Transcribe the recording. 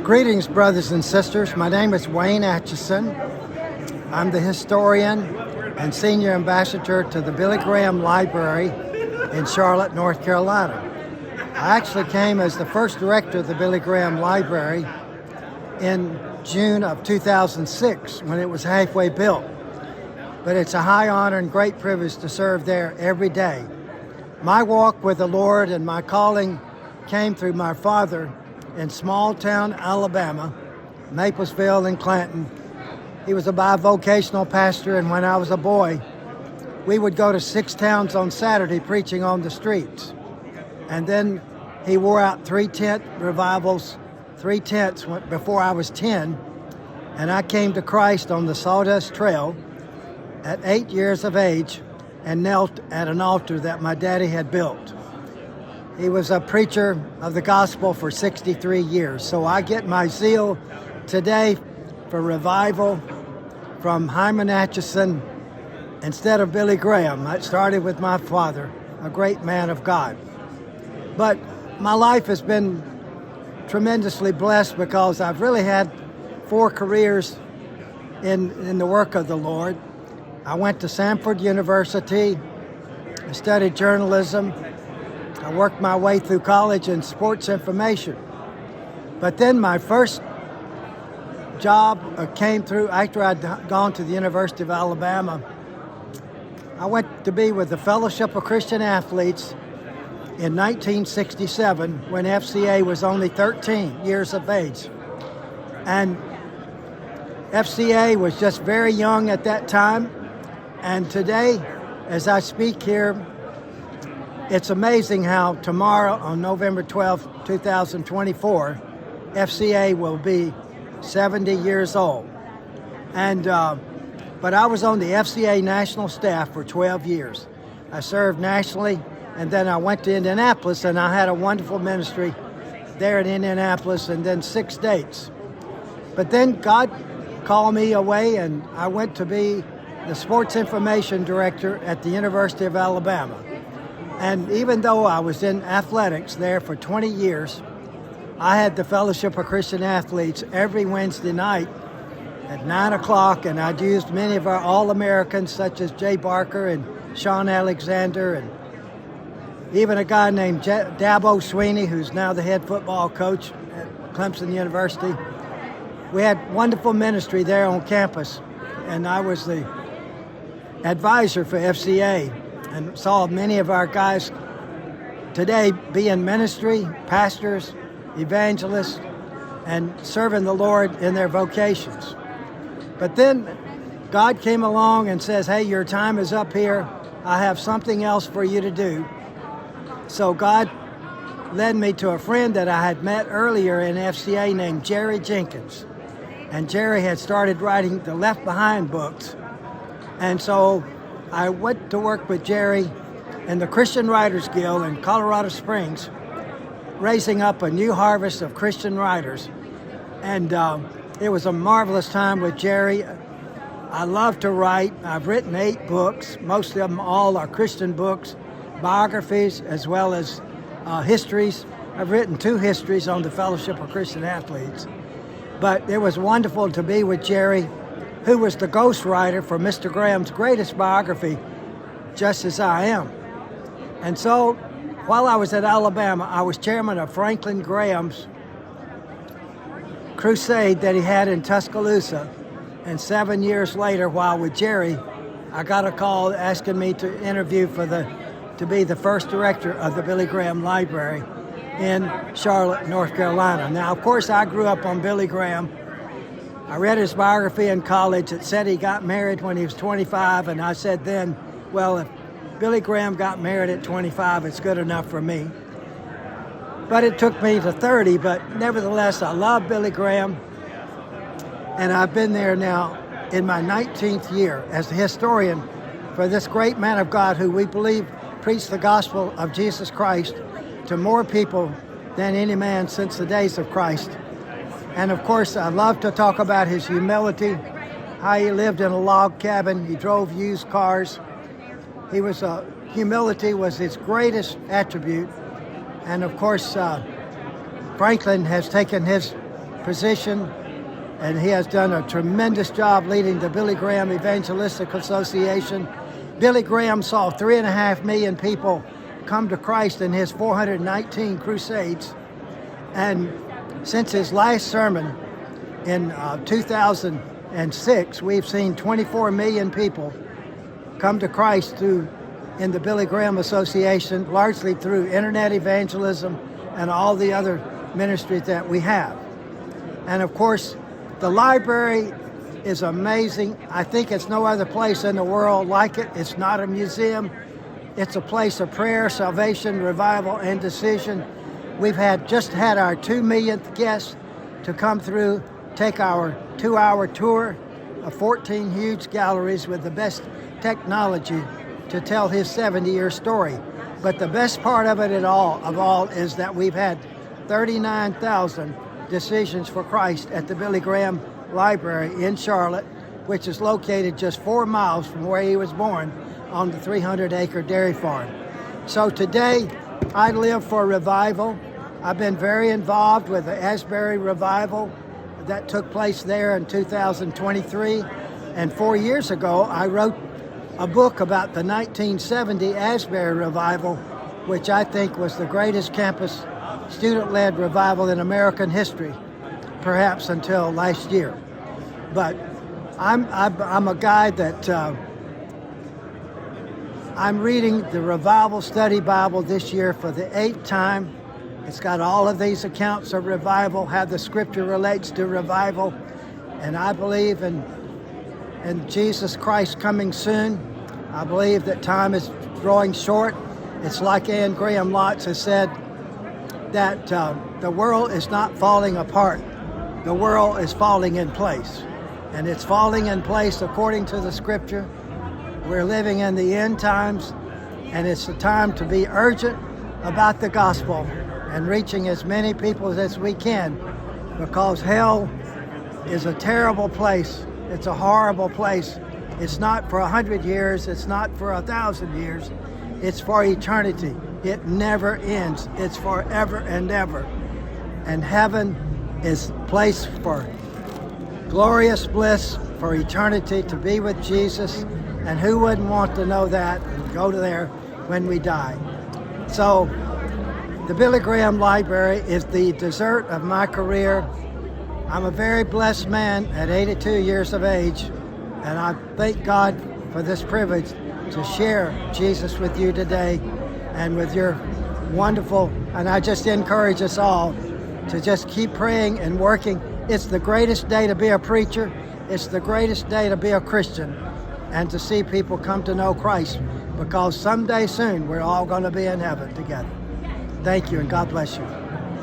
Greetings, brothers and sisters. My name is Wayne Atcheson. I'm the historian and senior ambassador to the Billy Graham Library in Charlotte, North Carolina. I actually came as the first director of the Billy Graham Library in June of 2006 when it was halfway built. But it's a high honor and great privilege to serve there every day. My walk with the Lord and my calling came through my father in small town Alabama, Maplesville and Clanton. He was a bi-vocational pastor, and when I was a boy, we would go to 6 towns on Saturday preaching on the streets. And then he wore out 3 tent revivals, 3 tents before I was 10, and I came to Christ on the Sawdust Trail at 8 years of age and knelt at an altar that my daddy had built. He was a preacher of the gospel for 63 years. So I get my zeal today for revival from Hyman Atcheson instead of Billy Graham. It started with my father, a great man of God. But my life has been tremendously blessed because I've really had 4 careers in the work of the Lord. I went to Samford University. I studied journalism. I worked my way through college in sports information. But then my first job came through after I'd gone to the University of Alabama. I went to be with the Fellowship of Christian Athletes in 1967 when FCA was only 13 years of age. And FCA was just very young at that time. And today, as I speak here, it's amazing how tomorrow, on November 12, 2024, FCA will be 70 years old. And but I was on the FCA national staff for 12 years. I served nationally, and then I went to Indianapolis, and I had a wonderful ministry there in Indianapolis, and then 6 states. But then God called me away, and I went to be the sports information director at the University of Alabama. And even though I was in athletics there for 20 years, I had the Fellowship of Christian Athletes every Wednesday night at 9 o'clock, and I'd used many of our All-Americans such as Jay Barker and Sean Alexander, and even a guy named Dabo Sweeney, who's now the head football coach at Clemson University. We had wonderful ministry there on campus, and I was the advisor for FCA. And saw many of our guys today be in ministry, pastors, evangelists, and serving the Lord in their vocations. But then God came along and says, hey, your time is up here. I have something else for you to do. So God led me to a friend that I had met earlier in FCA named Jerry Jenkins. And Jerry had started writing the Left Behind books. And so I went to work with Jerry in the Christian Writers Guild in Colorado Springs, raising up a new harvest of Christian writers. And it was a marvelous time with Jerry. I love to write. I've written 8 books. Most of them all are Christian books, biographies, as well as histories. I've written 2 histories on the Fellowship of Christian Athletes. But it was wonderful to be with Jerry, who was the ghostwriter for Mr. Graham's greatest biography, Just As I Am. And so, while I was at Alabama, I was chairman of Franklin Graham's crusade that he had in Tuscaloosa. And 7 years later, while with Jerry, I got a call asking me to interview to be the first director of the Billy Graham Library in Charlotte, North Carolina. Now, of course, I grew up on Billy Graham. I read his biography in college. It said he got married when he was 25, and I said then, well, if Billy Graham got married at 25, it's good enough for me. But it took me to 30, but nevertheless, I love Billy Graham, and I've been there now in my 19th year as a historian for this great man of God who we believe preached the gospel of Jesus Christ to more people than any man since the days of Christ. And of course, I love to talk about his humility, how he lived in a log cabin, he drove used cars. Humility was his greatest attribute. And of course, Franklin has taken his position, and he has done a tremendous job leading the Billy Graham Evangelistic Association. Billy Graham saw 3.5 million people come to Christ in his 419 crusades. And since his last sermon in 2006, we've seen 24 million people come to Christ in the Billy Graham Association, largely through internet evangelism and all the other ministries that we have. And of course, the library is amazing. I think it's no other place in the world like it. It's not a museum. It's a place of prayer, salvation, revival, and decision. We've just had our 2 millionth guest to come through, take our 2-hour tour of 14 huge galleries with the best technology to tell his 70-year story. But the best part of it all is that we've had 39,000 decisions for Christ at the Billy Graham Library in Charlotte, which is located just 4 miles from where he was born on the 300-acre dairy farm. So today, I live for revival. I've been very involved with the Asbury revival that took place there in 2023. And 4 years ago, I wrote a book about the 1970 Asbury revival, which I think was the greatest campus student-led revival in American history, perhaps until last year. But I'm a guy that I'm reading the Revival Study Bible this year for the 8th time. It's got all of these accounts of revival, how the scripture relates to revival, and I believe in Jesus Christ coming soon. I believe that time is growing short. It's like Anne Graham Lotz has said, that the world is not falling apart. The world is falling in place. And it's falling in place according to the scripture. We're living in the end times, and it's a time to be urgent about the gospel and reaching as many people as we can, because hell is a terrible place. It's a horrible place. It's not for 100 years. It's not for 1,000 years. It's for eternity. It never ends. It's forever and ever. And heaven is a place for glorious bliss, for eternity, to be with Jesus. And who wouldn't want to know that and go to there when we die? So the Billy Graham Library is the dessert of my career. I'm a very blessed man at 82 years of age, and I thank God for this privilege to share Jesus with you today and with your wonderful, and I just encourage us all to just keep praying and working. It's the greatest day to be a preacher. It's the greatest day to be a Christian and to see people come to know Christ, because someday soon we're all going to be in heaven together. Thank you, and God bless you.